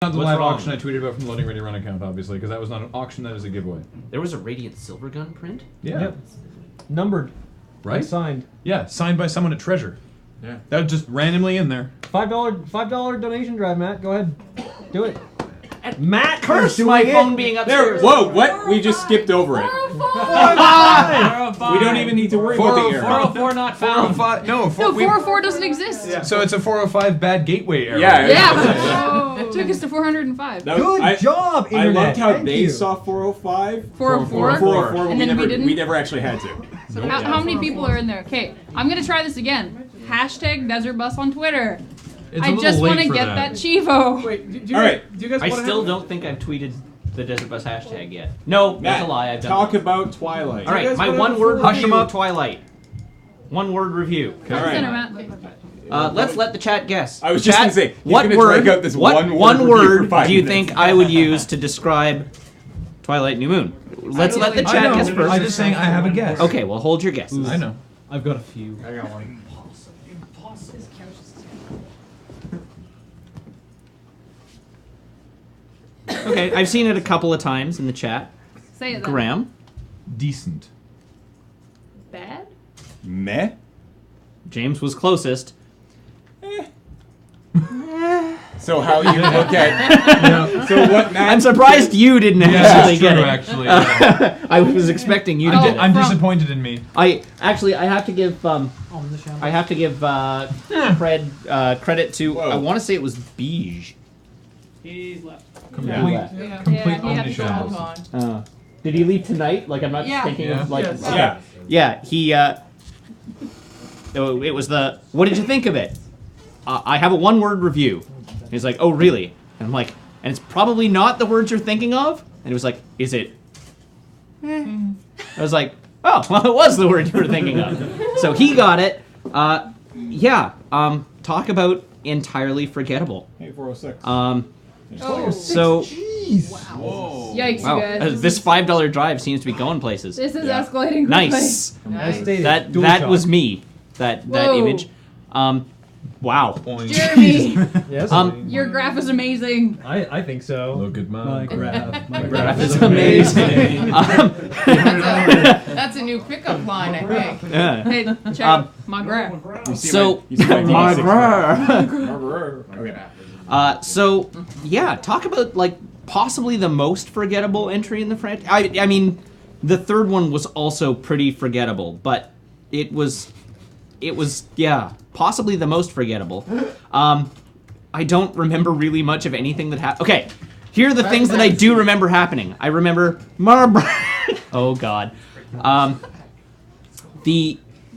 Not the What's live wrong? auction I tweeted about from the Loading Ready Run account, obviously, because that was not an auction, that is a giveaway. There was a Radiant Silvergun print? Yeah. Yep. Numbered. Right? And signed. Yeah, signed by someone at Treasure. Yeah. That was just randomly in there. $5 donation drive, Matt. Go ahead. Do it. Matt, Curse my phone being upstairs. Whoa, what? We just skipped over it. 405. We don't even need to worry about the error. 404 not found. 405, no, No, 404 doesn't exist. Yeah. So it's a 405 bad gateway error. Yeah. Yeah. It took us to 405. Good job, I Internet. loved how Thank they you. saw 405. 404. 404, And then we didn't? We never actually had to. So how many people are in there? Okay, I'm gonna try this again. Hashtag Desert Bus on Twitter. It's a I little just late want to for get that Chivo. Wait, do you All guys, right. do you guys I want still don't think I've tweeted the Desert Bus hashtag yet. No, that's a lie. I've done Talk it. about Twilight. All right, guys my wanna one word Hush 'em review up. of Twilight. One word review. All right. Center, Matt. Let's let the chat guess. I was just Chat, gonna say, he's what gonna word? drag out this what one word review for word 5 do you minutes. think I would use to describe Twilight New Moon? Let's let the I chat know. guess first. I'm just saying I have a guess. Okay, well hold your guesses. I know. I've got a few. I got one. Okay, I've seen it a couple of times in the chat. Say it then. Graham, Decent. Bad? Meh. James was closest. So how you look at? So what? Matt? I'm surprised you didn't Yeah, actually that's get true, it. actually. Yeah. I was expecting you to Oh. get it. I'm From- disappointed in me. I have to give credit to Whoa. I want to say it was Beige. He's left. Complete, Yeah. complete Yeah, he had to go omniscience. Did he leave tonight? Like I'm not Yeah. thinking Yeah. of like Yes. okay. Yeah. Yeah, he oh, it was the what did you think of it? I have a one-word review. He's like, "Oh, really?" And I'm like, "And it's probably not the words you're thinking of?" And he was like, "Is it?" I was like, "Oh, well, it was the word you were thinking of." So he got it. Yeah. Talk about entirely forgettable. Hey, 406. So Yikes, wow, you guys. this $5 drive seems to be going places. This is Yeah. escalating quickly. Nice. Nice. That Dual that shot. was me. That Whoa. image. Wow. Oink. Jeremy, Yes. your graph is amazing. I think so. Look at my graph. My Graph is amazing. That's a new pickup line, I think. Yeah. Hey, check my graph. You see So you see my my DB6 graph. Okay. So yeah, talk about like possibly the most forgettable entry in the franchise. I mean, the third one was also pretty forgettable, but it was yeah, possibly the most forgettable. I don't remember really much of anything that happened. Okay, here are the things that I do remember happening. I remember oh god.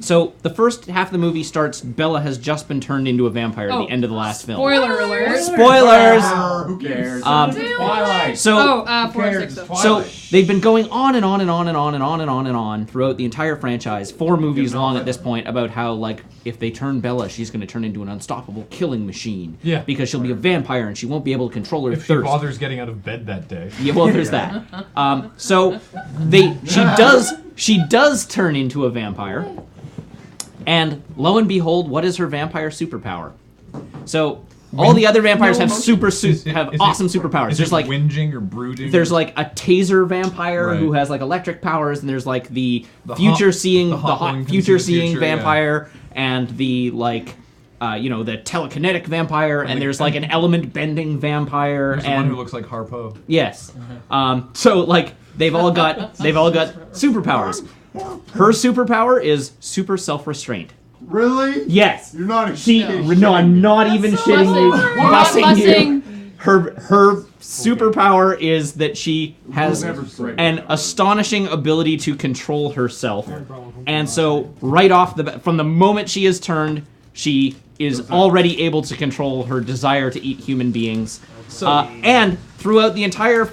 So the first half of the movie starts. Bella has just been turned into a vampire at Oh, the end of the last film. Spoiler alert. Spoilers. Who cares? Twilight. So 406 though. so they've been going on and on and on and on and on and on and on throughout the entire franchise, 4 movies long at this point, about how like if they turn Bella, she's going to turn into an unstoppable killing machine. Yeah. Because she'll be a vampire and she won't be able to control her If she thirst. bothers getting out of bed that day. Yeah, well, there's that. So she does turn into a vampire, and lo and behold, what is her vampire superpower? So all the other vampires have Is it- awesome superpowers. Is There's it like whinging or brooding? there's like a taser vampire Right. who has like electric powers, and there's like the The future hot- seeing the the hot hot one can future see the seeing future, yeah. vampire, and the like the telekinetic vampire, and the- there's like an element bending vampire, There's the one and who looks like Harpo. yes, so like they've all got superpowers. Her superpower is super self-restraint. Really? Yes. You're not a She, shit. no, I'm not even shitting you. Bussing you. Her superpower is that she has an astonishing ability to control herself, and so right off from the moment she is turned, she is already able to control her desire to eat human beings. And throughout the entire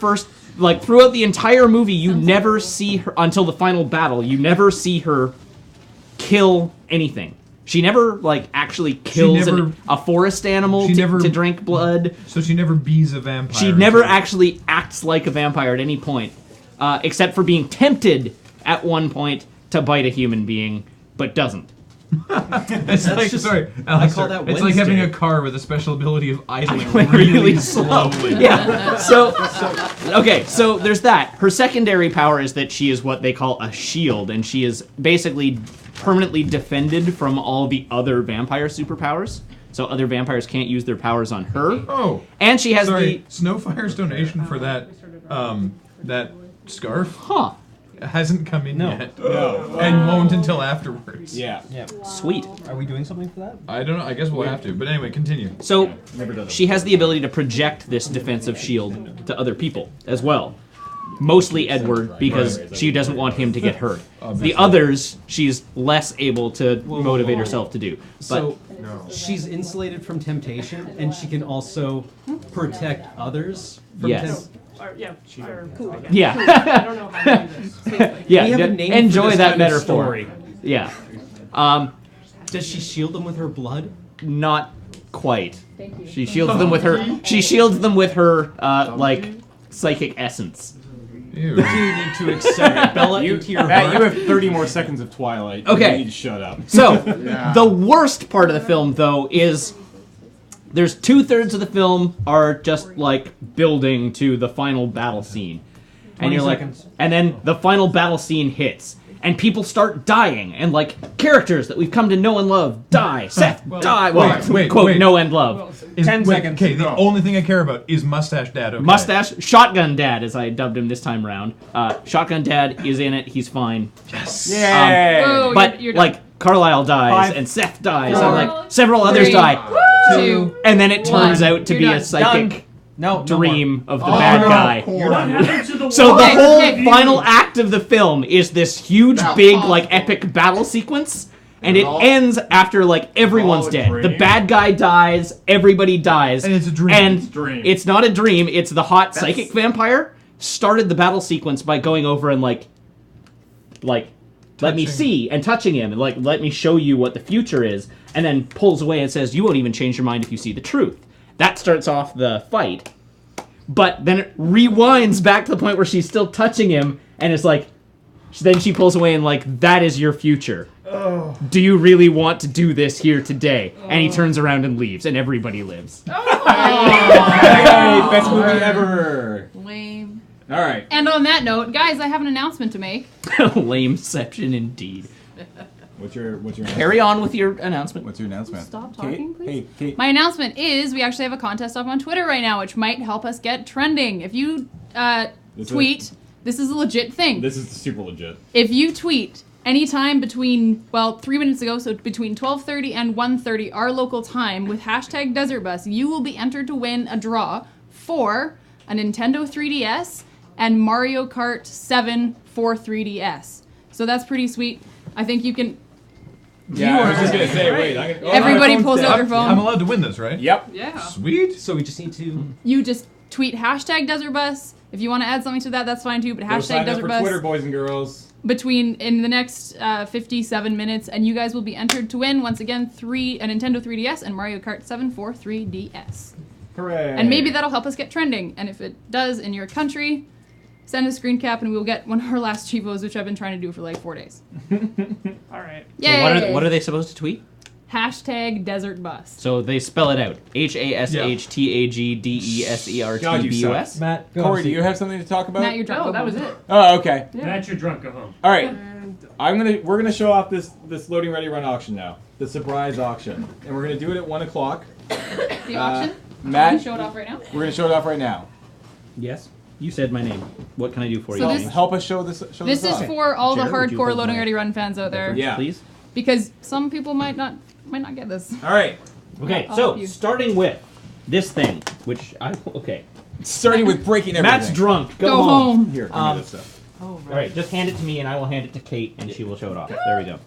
movie, you never see her until the final battle. You never see her kill anything. She never like actually kills a forest animal to drink blood. So she never bees a vampire. She never actually acts like a vampire at any point, except for being tempted at one point to bite a human being, but doesn't. It's like, just- sorry, I Alistair, call that it's like having a Wednesday. car with a special ability of idling Really really slow. slowly. Yeah. So okay, so there's that. Her secondary power is that she is what they call a shield, and she is basically permanently defended from all the other vampire superpowers. So other vampires can't use their powers on her. Oh, And she has sorry. Snowfire's donation for that that scarf hasn't come in yet. No. And won't until afterwards. Yeah. Sweet. Are we doing something for that? I don't know. I guess we'll have to. But anyway, continue. So she has the ability to project this defensive shield to other people as well. Mostly Edward, because she doesn't want him to get hurt. The others, she's less able to motivate herself to do. But So she's insulated from temptation, and she can also protect others from Yes. Cool. I yeah, don't know how to do this. yeah. We have a name Enjoy for this that kind of metaphor. story. Yeah. Does she shield them with her blood? Not quite. Thank you. She shields them with her. She shields them with her like psychic essence. Ew. Do you need to accept Bella into your Matt, you heart? have 30 more seconds of Twilight. Okay. You need to shut up. So, the worst part of the film, though, is there's 2/3 of the film are just like building to the final battle scene, and 20 you're like, seconds. and then the final battle scene hits, and people start dying, and like characters that we've come to know and love die. Seth die. Well, wait, quote wait. know and love. 10 seconds. Okay, the only thing I care about is Mustache Dad. Okay. Mustache Shotgun Dad, as I dubbed him this time round. Shotgun Dad is in it. He's fine. Yes. Yay! Whoa, But you're done. like Carlisle dies 5, and Seth dies, 4, and like several others 3, die, 2. and then it turns One. out to You're be done. a psychic No, dream of the bad guy. You're done. So the Okay, whole okay. final act of the film is this huge, big, like epic battle sequence, and it ends after like everyone's dead. The bad guy dies, everybody dies, And it's a dream. And It's a dream. it's not a dream. It's the hot psychic vampire started the battle sequence by going over and like let me Touching. see and touching him and like let me show you what the future is, and then pulls away and says, "You won't even change your mind if you see the truth." That starts off the fight, but then it rewinds back to the point where she's still touching him, and it's like, then she pulls away and like, "That is your future. Do you really want to do this here today?" And he turns around and leaves, and everybody lives. Hey, best movie ever. Lame. All right. And on that note, guys, I have an announcement to make. Lameception indeed. What's your Carry on with your announcement. What's your announcement? Stop talking, please. Hey, Kate. My announcement is we actually have a contest up on Twitter right now, which might help us get trending. If you tweet, this is a legit thing. This is super legit. If you tweet anytime between, 3 minutes ago, so between 12:30 and 1:30 our local time with hashtag DesertBus, you will be entered to win a draw for a Nintendo 3DS and Mario Kart 7 for 3DS. So that's pretty sweet. I think you can... Yeah, I was just gonna say, wait. Everybody my pulls phone's out dead. their I'm phone. allowed to win this, right? Yep. Yeah. Sweet. So we just need to. You just tweet hashtag DesertBus. If you want to add something to that, that's fine too, but Go hashtag sign up for Twitter, DesertBus boys and girls. in the next 57 minutes, and you guys will be entered to win, once again, a Nintendo 3DS and Mario Kart 7 for 3DS. Hooray. And maybe that'll help us get trending. And if it does in your country, send a screen cap and we'll get one of our last cheapos, which I've been trying to do for like 4 days. All right. Yay! So what are they supposed to tweet? Hashtag DesertBus. So they spell it out. HASHTAGDESERTBUS. Matt, go. Corey, do you have something to talk about? Matt, you're drunk. No, Go that home. was it. Oh, okay. Matt, you're drunk. Go home. All right. We're gonna show off this loading ready run auction now, the surprise auction, and we're gonna do it at 1 o'clock. The auction? Matt, Can you show it off right now? we're gonna show it off right now. Yes? You said my name. What can I do for So you? this- Help us show this. This is off. for all the Jared, would you hardcore hold Loading my- Ready Run fans out there. Yeah. Please? Because some people might not get this. All right. Okay, I'll so help you. starting with this thing, which okay. Starting with breaking everything. Matt's drunk. Go, Go home. Here, give me this stuff. All right, just hand it to me, and I will hand it to Kate, and she will show it off. There we go.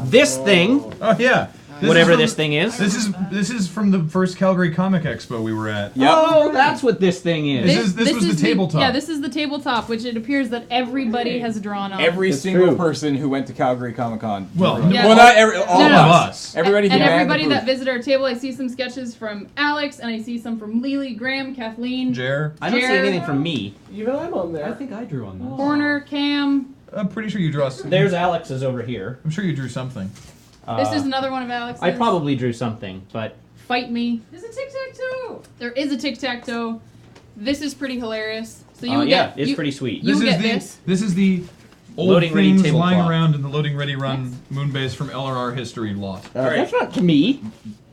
This thing, Oh yeah. whatever is this thing is. This is from the first Calgary Comic Expo we were at. Yep. Oh, that's what this thing is. This was the tabletop. Yeah, this is the tabletop, which it appears that everybody has drawn on. Every That's single true. person who went to Calgary Comic Con. Well, Yeah. Well, not every. All No, of no. us. Everybody who and manned the everybody booth. that visited our table, I see some sketches from Alex, and I see some from Lily, Graham, Kathleen, Jer, I don't see Jared. anything from me. Even I'm on there. I think I drew on this. Horner, Cam. I'm pretty sure you drew. There's Alex's over here. I'm sure you drew something. This is another one of Alex's. I probably drew something, but Fight me. There's a tic-tac-toe. There is a tic-tac-toe. This is pretty hilarious. So you yeah, get, it's you, pretty sweet. You This get is the this. this is the old Loading ready things tablecloth. lying around in the loading ready run moonbase from LRR history lot. Alright. That's not to me.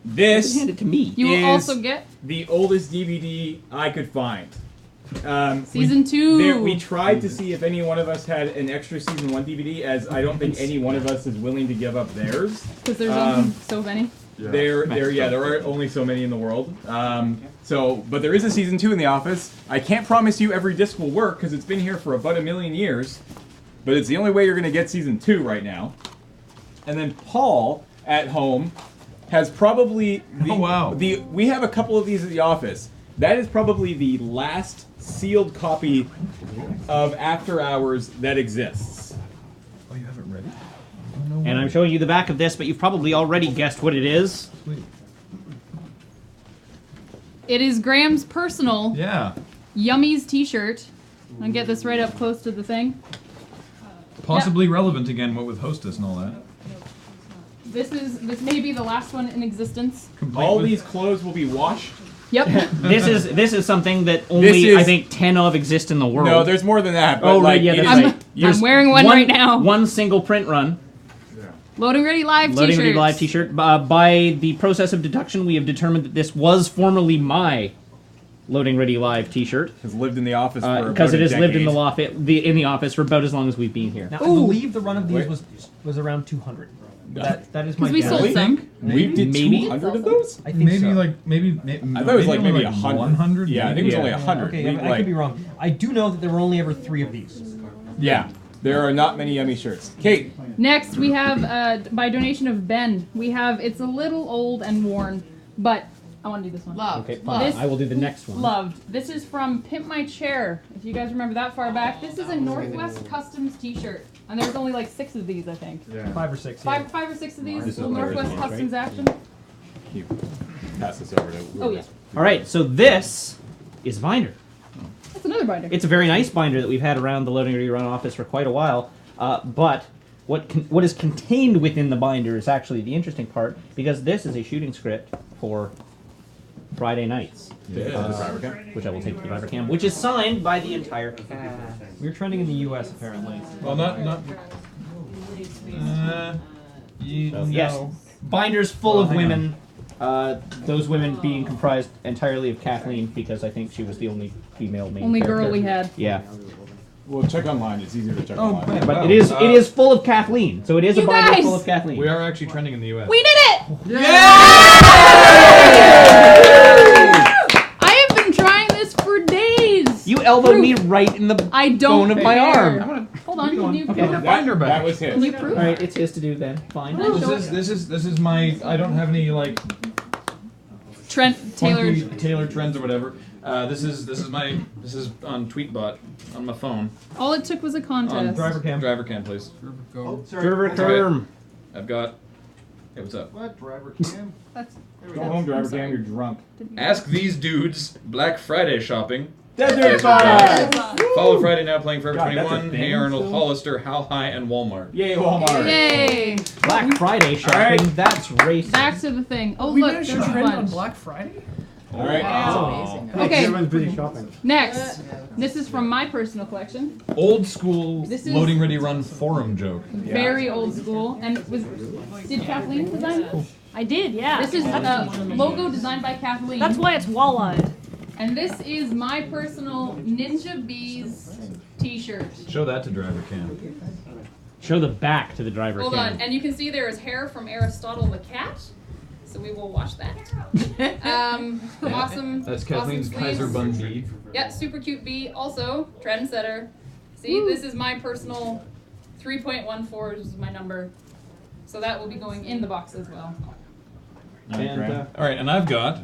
This Hand it to me. You will is also get the oldest DVD I could find. Season 2. We tried to see if any one of us had an extra season 1 DVD, as I don't think any one of us is willing to give up theirs. Because there's only so many. There are only so many in the world. But there is a season 2 in the office. I can't promise you every disc will work because it's been here for about 1 million years, but it's the only way you're going to get season 2 right now. And then Paul at home has probably we have a couple of these at the office. That is probably the last sealed copy of After Hours that exists. Oh, you have it ready? And I'm showing you the back of this, but you've probably already guessed what it is. Sweet. It is Graham's personal Yeah. Yummies T-Shirt. I'll get this right up close to the thing. Possibly relevant again, what with Hostess and all that. This may be the last one in existence. Complete All with- these clothes will be washed. Yep. This is something that only I think 10 of exist in the world. No, there's more than that. But Oh, right, like, yeah, it that's is- right. I'm wearing one right now. One single print run. Loading Ready Live Loading T-shirts. Ready Live T-shirt. By the process of deduction, we have determined that this was formerly my Loading Ready Live T-shirt. Has lived in the office for because about it a has lived in decade. in the office for about as long as we've been here. Now, I believe the run of these Wait. was around 200. That is my Because we guess. sold some. We did Maybe. 200 of those? I think Maybe so. like maybe I thought it was like maybe 100. 100. Yeah, I think it was only 100. Okay, We, I could be wrong. I do know that there were only ever 3 of these. Yeah, there are not many Yummy shirts. Kate, Next, we have, by donation of Ben, we have, it's a little old and worn, but I want to do this one. Love. Okay, fine. This- I will do the next one. Loved. This is from Pimp My Chair. If you guys remember that far back, this is a Northwest Customs T-shirt, and there's only like 6 of these, I think. 5 or 6. Yeah. Five or six of these. This is Little hilarious, Northwest right? Customs action. you pass this over to. Oh yeah, All right, so this is binder. that's another binder. It's a very nice binder that we've had around the Loading Ready Run office for quite a while. But what is contained within the binder is actually the interesting part, because this is a shooting script for Friday nights, which I will take to the driver cam, which is signed by the entire cast. We're trending in the U.S. apparently. Well, not. Yes, binders full of women. Those women being comprised entirely of Kathleen, because I think she was the only female main Only character. girl we had. Yeah, Well, check online. It's easier to check online. man. but Wow. it is full of Kathleen. So it is a You binder guys! full of Kathleen. We are actually trending in the U.S. We did it! I have been trying this for days. You elbowed me right in the I don't bone of my care. arm. Hold on, can you Okay. prove? Binder back. That was his. Can you prove? All right, it's his to do then. Fine. This is my. I don't have any like Trent Taylor. funky tailored trends or whatever. This is on Tweetbot on my phone. All it took was a On contest. driver cam, please. Driver term. I've got. Hey, what's up? What? Driver cam? That's, Go home, driver I'm sorry. cam. You're drunk. Ask these dudes. Black Friday shopping. Desert Fire! Follow Friday Now playing Forever God, that's a 21. thing Hey Arnold, still? Hollister, How High, and Walmart. Yay, Walmart! Yay! Black Friday shopping. Alright. That's racist. Back to the thing. Oh We look, managed there's to a trend on bunch. Black Friday? All right. Okay, Everyone's busy shopping. next. This is from my personal collection. Old school This is- loading ready run forum joke. Very old school. And did Kathleen design it? I did, yeah. This is a logo designed by Kathleen. That's why it's wall-eyed. And this is my personal Ninja Bees T-shirt. Show that to driver cam. Show the back to the driver Hold cam. on, and you can see there is hair from Aristotle the cat. So we will watch that. Awesome. That's Kathleen's awesome Kaiser sleeves. bun bee. Yeah, super cute bee. Also, trendsetter. See, this is my personal 3.14 is my number. So that will be going in the box as well. And, All right, and I've got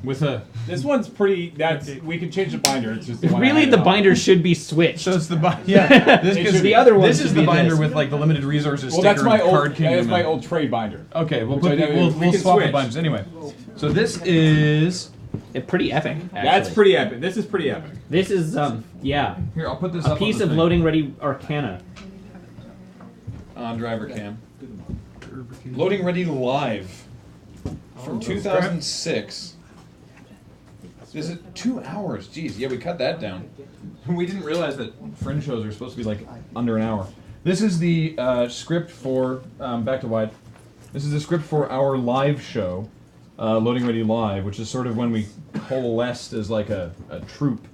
with a. This one's pretty. That's we can change the binder. It's just the one I really, had the on. binder should be switched. So it's the yeah. This It is should the other one This is should the be binder this. with like the limited resources. Well, that's sticker my and old. card That kingdom is my and- old trade binder. Okay, Which I know we we'll can swap the switch. binders anyway. So this is Pretty epic. Actually. That's pretty epic. This is pretty epic. This is yeah, here. I'll put this a up piece on the of thing. loading ready arcana. on driver cam. Loading Ready Live from 2006. Is it 2 hours? Jeez, yeah, we cut that down. We didn't realize that Fringe shows are supposed to be like under an hour. This is the script for back to wide. This is the script for our live show, Loading Ready Live, which is sort of when we coalesced as like a troupe,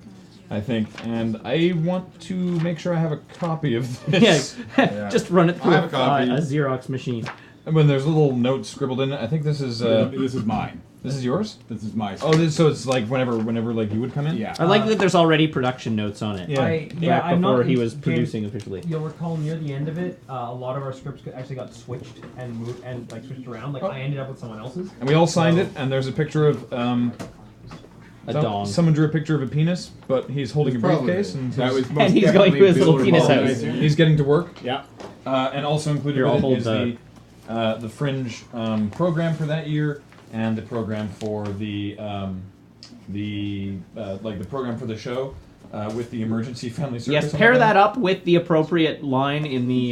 I think. And I want to make sure I have a copy of this. Yeah. Just run it through I have a copy. A Xerox machine. And when there's a little note scribbled in it, I think this is. This is mine. This is yours? This is my. Oh, so it's like whenever like you would come in. Yeah. I like that there's already production notes on it. Yeah. Back before he was producing officially. You'll recall near the end of it, a lot of our scripts actually got switched and moved and like switched around. Like I ended up with someone else's. And we all signed it, and there's a picture of a dong. Someone drew a picture of a penis, but he's holding a briefcase, and that was and he's going to his little penis house. He's getting to work. Yeah. And also included with it is the Fringe program for that year, and the program for the program for the show with the emergency family service. Yes, pair that up with the appropriate line in the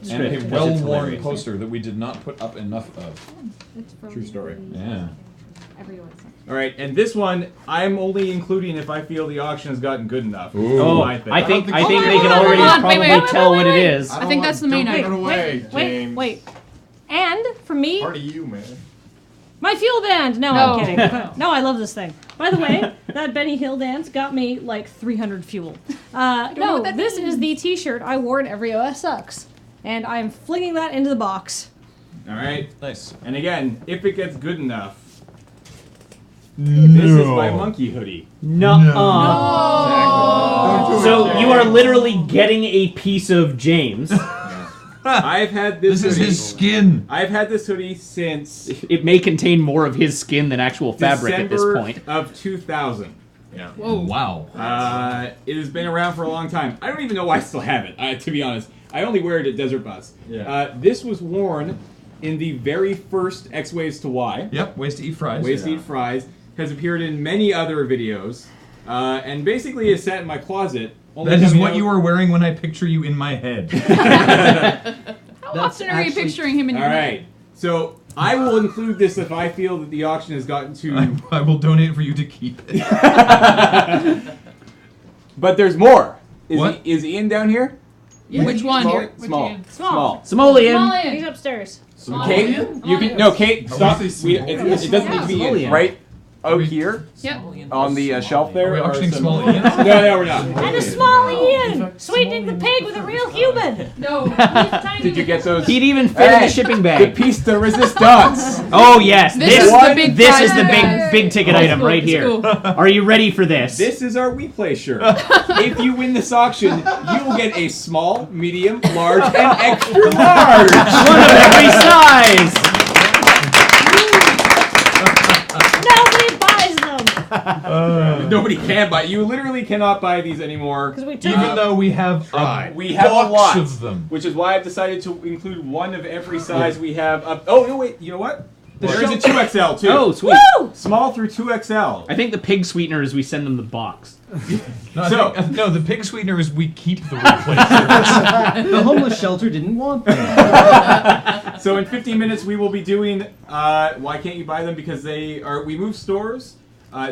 script. And a well-worn poster that we did not put up enough of. True story. Yeah. All right, and this one I'm only including if I feel the auction has gotten good enough. Ooh. Oh, I think they can already probably tell what it is. I think that's the main item. Wait. And for me, Part of you, man. my fuel band. No, I'm kidding. No, I love this thing. By the way, that Benny Hill dance got me like 300 fuel. No, this is the T-shirt I wore in Every OS Sucks, and I'm flinging that into the box. All right. Nice. And again, if it gets good enough, this is my monkey hoodie. No. So you are literally getting a piece of James. I've had this. This is his skin. I've had this hoodie since it may contain more of his skin than actual fabric December at this point. of 2000. Yeah. Whoa. Wow. It has been around for a long time. I don't even know why I still have it. To be honest, I only wear it at Desert Bus. Yeah. This was worn in the very first X Ways to Y. Yep. Ways to eat fries. Ways to eat fries has appered in many other videos, and basically is sat in my closet. That is what you are wearing when I picture you in my head. How often are you picturing him in your All head? right. So I will include this if I feel that the auction has gotten to. I will donate for you to keep it. But there's more. What? Is Ian down here? Yeah. Which one here? Small. Simoleon. He's upstairs. Kate, you can Kate. Stop. It doesn't need to be in. Right out here. Yep. On the shelf there. Are we are auctioning some- small Ian? No, we're not. And a small Ian, sweetening the pig with a real human. No, he's tiny. Did you get those? He'd even fit in the shipping The bag. piece de resistance. Oh yes, This is the big this prize is the bag. big ticket item Cool, right here. cool. Are you ready for this? This is our We Play shirt. If you win this auction, you will get a small, medium, large, and extra large. One of every size. Nobody buys them. Nobody can buy. You literally cannot buy these anymore. Because we took Even though we have We have a box lot of them. which is why I've decided to include one of every size we have. Oh no, wait. You know what? There is a 2XL too. Oh sweet. Small through 2XL. I think the pig sweetener is we send them the box. No, So- no, the pig sweetener is we keep the replacement. The homeless shelter didn't want them. So in 15 minutes we will be doing. Why can't you buy them? Because they are. We moved stores.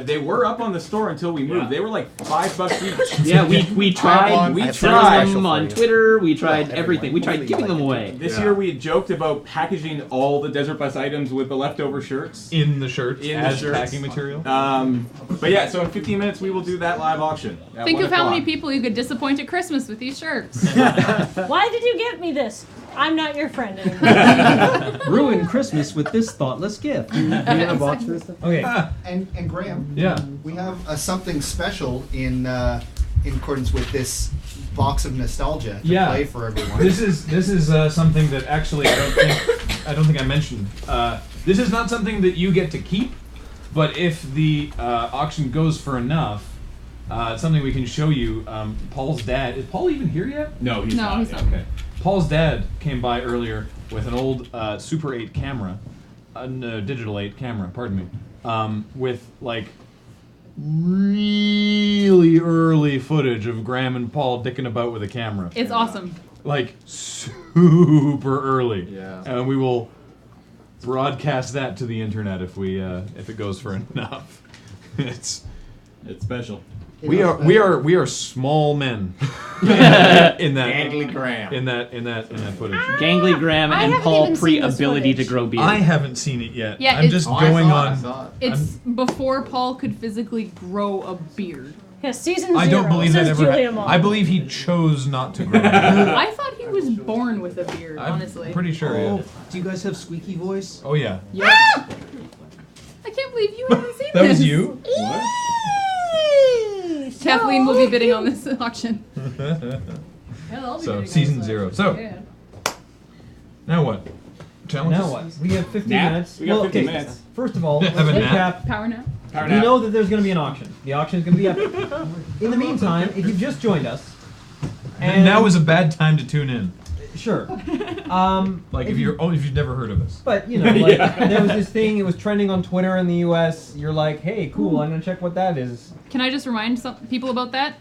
They were up on the store until we moved. Yeah. They were like $5 each. Yeah, we tried. We We tried. tried them on Twitter. We tried everything. We tried giving them away. This year we had joked about packaging all the Desert Bus items with the leftover shirts. In the shirts In the as shirts. packing material. But yeah, so in 15 minutes we will do that live auction. At Think 1 of how many o'clock. people you could disappoint at Christmas with these shirts. Why did you get me this? I'm not your friend anymore. Ruin Christmas with this thoughtless gift. Do you have a box for this? Okay. And Graham, Yeah. we have something special in accordance with this box of nostalgia to Yeah. play for everyone. This is something that actually I don't think I mentioned. This is not something that you get to keep, but if the auction goes for enough, it's something we can show you. Paul's dad is Paul even here yet? No, he's No, not. he's not. Okay. Paul's dad came by earlier with an old Super 8 camera, no, Digital 8 camera, pardon me, with like really early footage of Graham and Paul dicking about with a camera. It's awesome. like super early. Yeah. And we will broadcast that to the internet if it goes for enough. It's special. we are small men in that Gangly Graham. in that footage. Gangly Graham I and haven't Paul even seen this pre-ability to footage. grow beard. I haven't seen it yet. Yeah, I'm it's- just Oh, going I on. saw it. It's before Paul could physically grow a beard. Yeah, season 0. I don't believe that says ever. Julia Moll. I believe he chose not to grow. it. I thought he was born with a beard, honestly. I'm pretty sure. Yeah. Do you guys have squeaky voice? Oh yeah. Yeah. I can't believe you haven't seen That this. was you. Kathleen will be bidding on this auction. So season 0. So now what? Challenges? Now what? We have 15 Nap? minutes. We got 15 okay. minutes. First of all, let's Have a nap? recap. Power nap. Power We nap. know that there's going to be an auction. The auction is going to be epic. In the meantime, if you've just joined us, and Now is a bad time to tune in. sure. Like if you've never heard of us. But you know, like there was this thing. It was trending on Twitter in the U.S. You're like, hey, cool. I'm gonna check what that is. Can I just remind some people about that?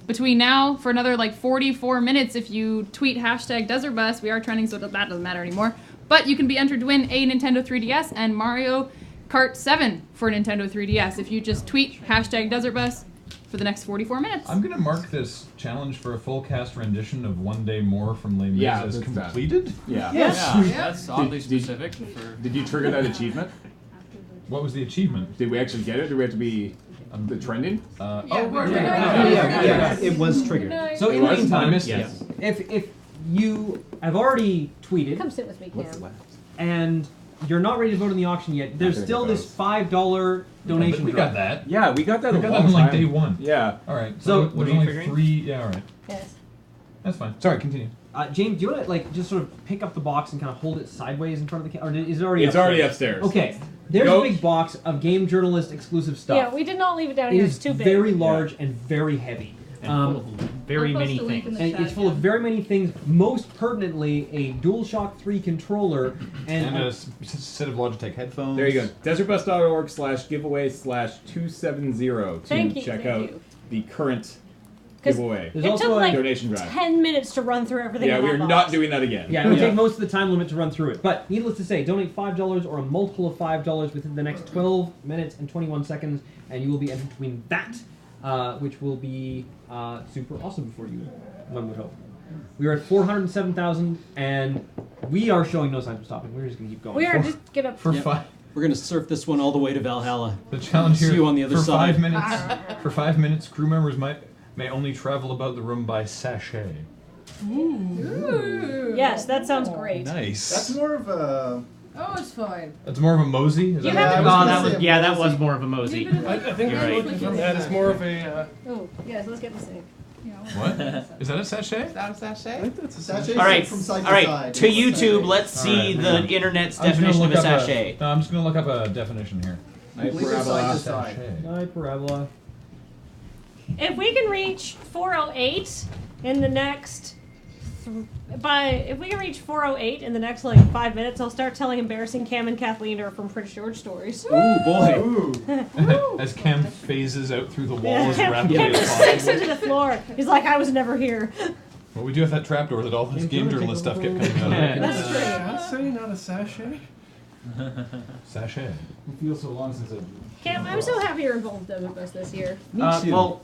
Between now for another like 44 minutes, if you tweet hashtag Desert Bus, we are trending, so that doesn't matter anymore. But you can be entered to win a Nintendo 3DS and Mario Kart 7 for Nintendo 3DS if you just tweet hashtag Desert Bus for the next 44 minutes. I'm gonna mark this challenge for a full cast rendition of One Day More from Les Mis Yeah, as that's that. completed. Yeah. Yes. That's oddly specific. For Did you trigger that achievement? What was the achievement? Did we actually get it? Did we have to be the trending? Oh Yeah, right, we're right. Yeah, it was triggered. So in the was? I meantime, missed yes. it. If you have already tweeted Come sit with me, Cam. and you're not ready to vote in the auction yet, there's Okay, still this $5 donation. We drive. got that. Yeah, we got that We a got long that on like time. day 1. Yeah. All right. So, there's what are you only figuring? 3. Yeah. All right. Yes. That's fine. Sorry. Continue. James, do you want to like just sort of pick up the box and kind of hold it sideways in front of the camera, or is it already? It's already upstairs. Okay, there's Go. a big box of Game Journalist exclusive stuff. Yeah, we did not leave it down It here. is It's too big. very large and very heavy. Very I'll many post a link in things. the And chat, it's full of very many things. Most pertinently, a DualShock 3 controller And a set of Logitech headphones. There you go. DesertBus.org/giveaway/270 to Thank you, check thank out you. the current 'Cause giveaway. There's It also took a like donation drive. 10 minutes to run through everything. Yeah, in we that are box. not doing that again. yeah, it would take most of the time limit to run through it. But needless to say, donate $5 or a multiple of $5 within the next 12 minutes and 21 seconds, and you will be entered to win that, which will be super awesome for you, one would hope. We are at 407,000, and we are showing no signs of stopping. We're just going to keep going. We are just gonna. For Yep. 5. We're gonna surf this one all the way to Valhalla. The challenge See here you on the other for side. 5 minutes. For 5 minutes, crew members may only travel about the room by sachet. Yes, that sounds great. Nice. That's more of a. oh, it's fine. That's more of a mosey. Is You that have what to- it Oh, is? that say was a that mosey. was more of a mosey. I think You're I'm right. looking from that as more of a. Oh, yes, let's get this thing. What? Is that a sachet? Is that a sachet? Sachet All right, from side all right. side. To YouTube, let's All see right, the hang on. internet's I'm just gonna definition of a look up sachet. No, I'm just gonna look up a definition here. Nice Leave it side parabola. to side. Sachet. Hi, Parabola. If we can reach 408 in the next. If we can reach 408 in the next like 5 minutes, I'll start telling embarrassing Cam and Kathleen are from Prince George stories. Ooh boy. Ooh. As Cam phases out through the wall Yeah, as Cam rapidly Cam as just sinks possible. into the floor. He's like, I was never here. Well, we do have that trapdoor that all this game journalist stuff kept coming out of. That's true. Sachet, not a sachet. Sachet. It feels so long since I. Cam, I'm so happy you're involved with us this year. Well,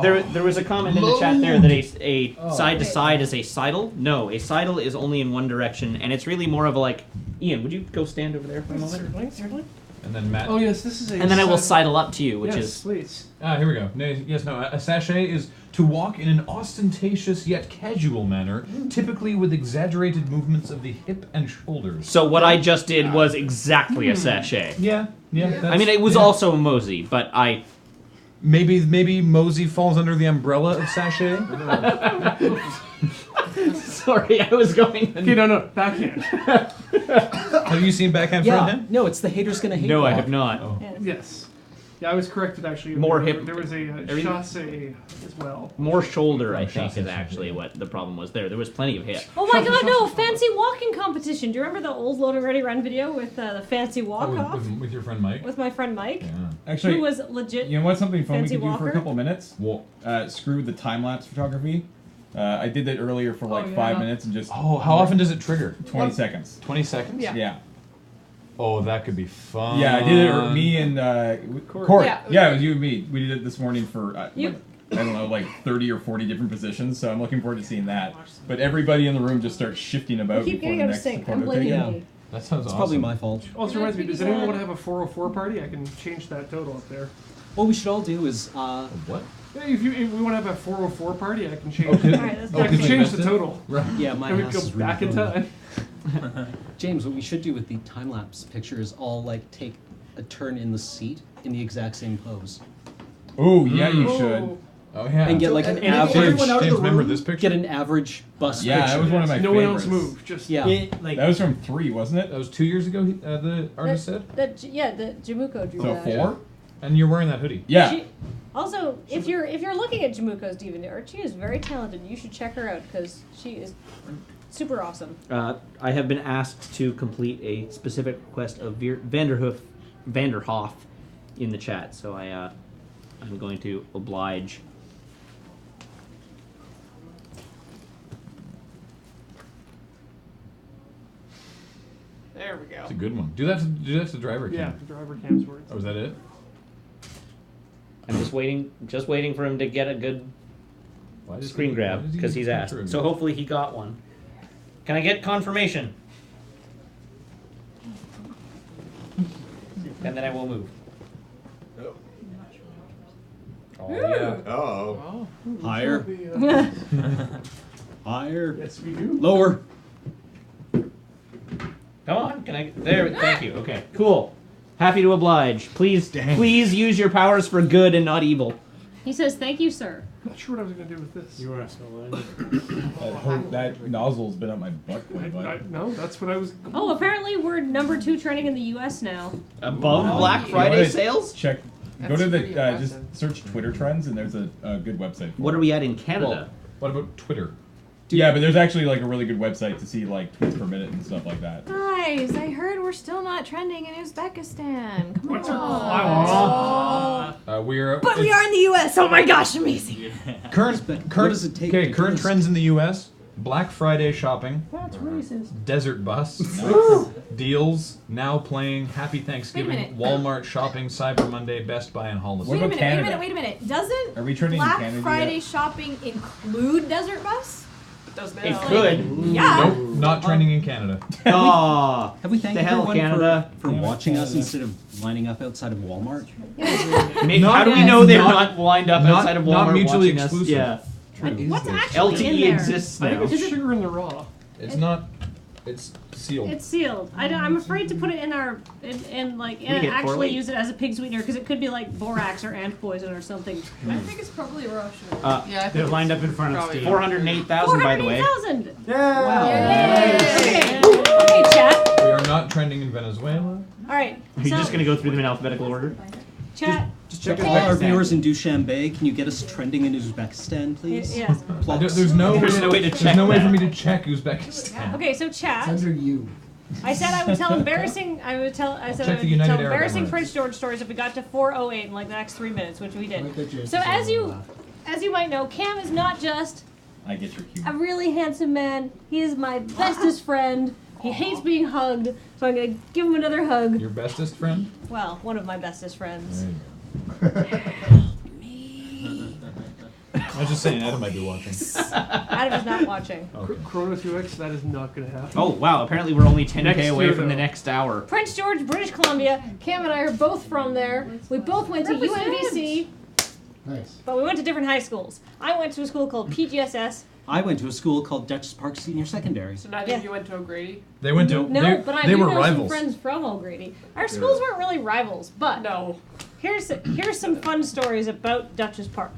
there was a comment in the chat there that a side to side is a sidle. No, a sidle is only in one direction, and it's really more of a like. Ian, would you go stand over there for a moment? Certainly. And then Matt. Oh yes, this is a. And then I will side- sidle up to you, which yes, is please. Ah, here we go. No, a sachet is to walk in an ostentatious yet casual manner, typically with exaggerated movements of the hip and shoulders. so. What I just did was exactly a sachet. Yeah. I mean, it was also a mosey, but I. Maybe mosey falls under the umbrella of sachet. Sorry, I was going. Okay, no, backhand. Have you seen backhand Yeah. fronthand? No, it's the haters gonna hate. No, I block. have not. Oh. Yes. Yeah, I was corrected actually. More there, hip- There was a everything- chassé as well. More shoulder, I Oh, think, chassis. is actually what the problem was there. There was plenty of hip. Oh my god, no! Fancy walking competition. Do you remember the old Load and Ready Run video with the fancy walk Oh, off? with your friend Mike? With my friend Mike, Yeah. Actually, who was legit. you know what's something fun we Fancy could do for walker? a couple of minutes? Well, Screw the time lapse photography. I did that earlier for like 5 minutes and just. Oh, how often does it trigger? 20 seconds. 20 seconds? Yeah. Oh, that could be fun. Yeah, I did it. Me and Court. Yeah, it was you and me. We did it this morning for I don't know, like 30 or 40 different positions. So I'm looking forward to seeing that. But everybody in the room just starts shifting about Keep before getting the out of next sync. photo I'm blaming taken. you. That sounds It's awesome. probably my fault. Also reminds me, does anyone want to have a 404 party? I can change that total up there. What we should all do is What? Yeah, if we want to have a 404 party, I can change. Alright, let's I can go. change the total. yeah, my And we house go is back really in fun. time. James, what we should do with the time lapse picture is all like take a turn in the seat in the exact same pose. Oh yeah, you should. Oh yeah. And get like an and average. everyone out of James, the remember room? this picture? Get an average bus Yeah, picture. that was one of my No one favorites. else move. Just Yeah. That was from 3, wasn't it? That was 2 years ago. The artist said. The Jamuko drew So that. 4? And you're wearing that hoodie. Yeah. She, also, if you're looking at Jamuko's DeviantArt, she is very talented. You should check her out because she is super awesome. I have been asked to complete a specific request of Vanderhoff in the chat, so I'm going to oblige. There we go. It's a good one. Do that to driver cam. yeah, the driver cam's where it's. Oh, was that it? I'm just waiting for him to get a good Why does screen he- why grab does he because get he's a asked. picture of So me? hopefully he got one. Can I get confirmation? And then I will move. Oh yeah. Oh. Higher. Higher. Yes, we do. Lower. Come on, can I? There, thank you. Okay, cool. Happy to oblige. Please use your powers for good and not evil. He says, "Thank you, sir." Not sure what I was gonna do with this. You were so That nozzle's been up my butt quite a bit. No, that's what I was. Oh, apparently we're number 2 trending in the U.S. now. Above Black You Friday wanna sales? Check. Go That's to the pretty just impressive. search Twitter trends and there's a good website. For What it. are we at in Canada? What about Twitter? Yeah, but there's actually like a really good website to see like tweets per minute and stuff like that. Guys, I heard we're still not trending in Uzbekistan. Come What's on. We're. But we are in the U.S. Oh my gosh, amazing. Current. What Current. does it take Okay, to current do this? trends in the U.S. Black Friday shopping. That's racist. Desert bus. Deals. Now playing. Happy Thanksgiving. minute. Walmart shopping. Cyber Monday. Best Buy and Hollister. What about Canada? Wait a minute. Doesn't Are we trending in Black Canada Friday yet? shopping include Desert Bus? It does It now. could. Yeah. Nope. Not trending in Canada. Aw. Have we thanked The hell, everyone Canada. for watching us instead of lining up outside of Walmart? How do we know they're not lined up outside of Walmart Not mutually watching us? exclusive. Yeah. What's actually in LTE there? exists I think now. it's sugar in the raw. It's not. It's sealed. It's sealed. I'm afraid to put it in our and get actually poorly. use it as a pig sweetener because it could be like borax or ant poison or something. I think it's probably raw sugar. Yeah, I They're think lined up in front of probably Steve. 408,000, by the way. 408,000. Wow. Okay. Okay, chat. We are not trending in Venezuela. All right. Are you just gonna go through them in alphabetical order? Chat? Just check Okay. all our viewers in Dushanbe. Can you get us trending in Uzbekistan, please? Yes. Plugs. There's no There's no way to There's check no way that. for me to check Uzbekistan. Okay, so chat. Under you. I said I would tell embarrassing. I said check I the would United tell Arab embarrassing Emirates. Prince George stories if we got to 4:08 in like the next 3 minutes, which we I like that did. James So is as on you the left. as you might know, Cam is not just I get your a humor. really handsome man. He is my bestest friend. He hates being hugged, so I'm gonna give him another hug. Your bestest friend? Well, one of my bestest friends. I was just saying, Adam might be watching. Adam is not watching. Chrono 2X, that is not gonna happen. Oh wow! Apparently we're only 10K Next away year, from the though. next hour. Prince George, British Columbia. Cam and I are both from there. We both went to UNBC, Nice. but we went to different high schools. I went to a school called PGSS. I went to a school called Dutchess Park Senior Secondary. So neither of you went to O'Grady? They went to. No, they, but I they do were know rivals. some friends from O'Grady. Our schools weren't really rivals, but No. here's some fun stories about Dutchess Park.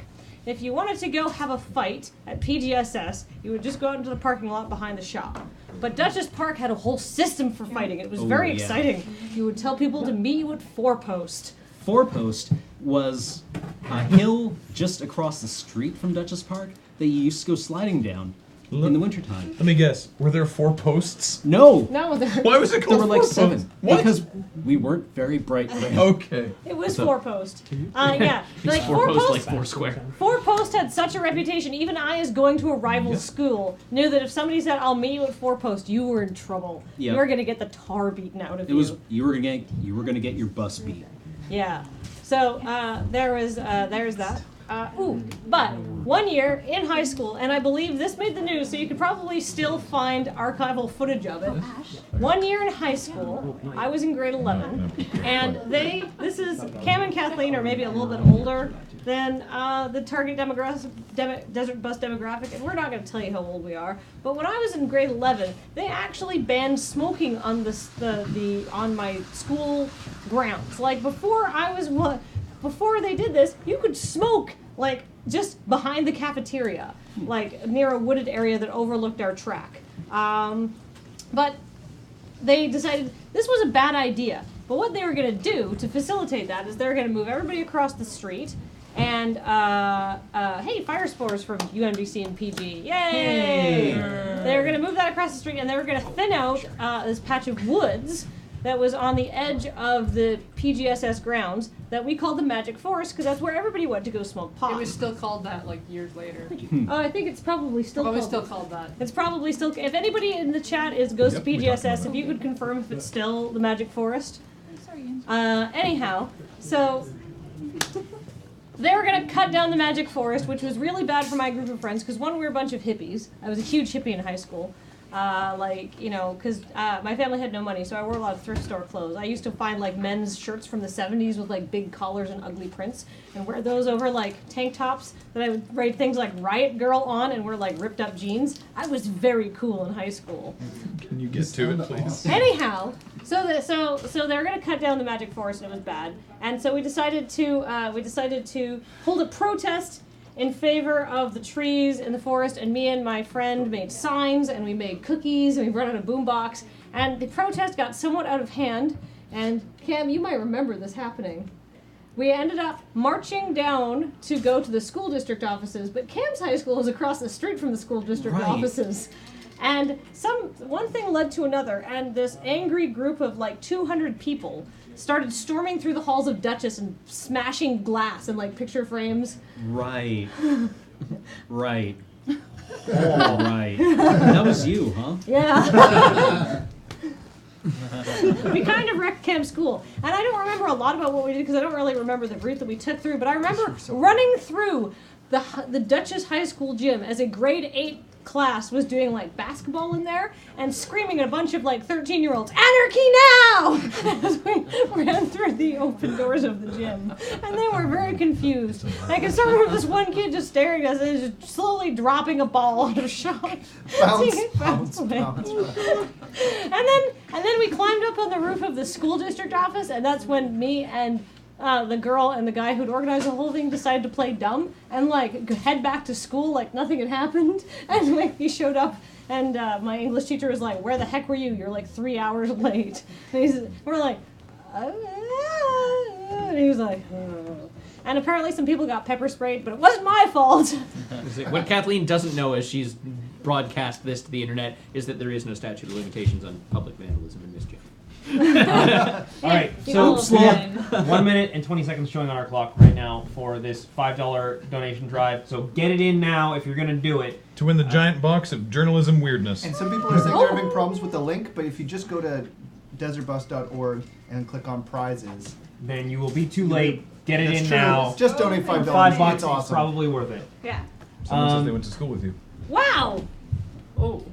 If you wanted to go have a fight at PGSS, you would just go out into the parking lot behind the shop. But Dutchess Park had a whole system for fighting. It was very yeah. exciting. You would tell people to meet you at 4-post. Four-post was a hill just across the street from Dutchess Park that you used to go sliding down. in the wintertime. Let me guess. Were there 4 posts? No. No, Why was it There called were like 4 7. posts? What? Because we weren't very bright red. Okay. It was So- 4-post. Yeah, like Four posts 4-post. like Foursquare. 4-post had such a reputation. Even I, as going to a rival school, knew that if somebody said, "I'll meet you at 4-post," you were in trouble. Yeah. You were gonna get the tar beaten out of It was you were gonna get your bus beat. Yeah. So there's that. But 1 year in high school, and I believe this made the news, so you could probably still find archival footage of it. 1 year in high school, I was in grade 11, and this is Cam and Kathleen are maybe a little bit older than the target desert bus demographic, and we're not going to tell you how old we are. But when I was in grade 11, they actually banned smoking on on my school grounds. Like before they did this, you could smoke like just behind the cafeteria, like near a wooded area that overlooked our track. But they decided this was a bad idea. But what they were going to do to facilitate that is they were going to move everybody across the street. And hey, fire spores from UMBC and PG! Yay! They were going to move that across the street, and they were going to thin out this patch of woods that was on the edge of the PGSS grounds that we called the Magic Forest, because that's where everybody went to go smoke pot. It was still called that like years later. Oh, I think it's probably still called that. It's probably still. If anybody in the chat goes to PGSS, if you could confirm if it's still the Magic Forest. Sorry. Anyhow, so they were going to cut down the Magic Forest, which was really bad for my group of friends, because one, we were a bunch of hippies. I was a huge hippie in high school. Because my family had no money, so I wore a lot of thrift store clothes. I used to find like men's shirts from the 70s with like big collars and ugly prints, and wear those over like tank tops that I would write things like Riot Girl on, and wear like ripped up jeans. I was very cool in high school. Can you get to it, please? Anyhow, so they were going to cut down the Magic Forest, and it was bad. And so we decided to hold a protest in favor of the trees in the forest, and me and my friend made signs, and we made cookies, and we brought out a boombox, and the protest got somewhat out of hand, and Cam, you might remember this happening. We ended up marching down to go to the school district offices, but Cam's high school is across the street from the school district offices. And one thing led to another, and this angry group of like 200 people started storming through the halls of Duchess and smashing glass and like picture frames. Right. Right. All right. That was you, huh? Yeah. We kind of wrecked Camp School. And I don't remember a lot about what we did because I don't really remember the route that we took through, but I remember running through the Duchess High School gym as a grade 8 class was doing like basketball in there and screaming at a bunch of like 13-year-olds, "Anarchy now!" as we ran through the open doors of the gym. And they were very confused. I can still remember this one kid just staring at us and just slowly dropping a ball out of shot. Bounce. And then we climbed up on the roof of the school district office, and that's when me and the girl and the guy who'd organized the whole thing decided to play dumb and like head back to school like nothing had happened. And like he showed up, and my English teacher was like, "Where the heck were you? You're like 3 hours late." And we're like, and he was like, "Oh." And apparently some people got pepper sprayed, but it wasn't my fault. What Kathleen doesn't know as she's broadcast this to the internet is that there is no statute of limitations on public vandalism and mischief. All right, so we have 1 minute and 20 seconds showing on our clock right now for this $5 donation drive. So get it in now if you're going to do it. To win the giant box of journalism weirdness. And some people are saying they're having problems with the link, but if you just go to desertbus.org and click on prizes, then you will be too late. Get it in true. now. Just donate $5. $5 It's is awesome. probably worth it. Yeah. Someone says they went to school with you. Wow. Oh.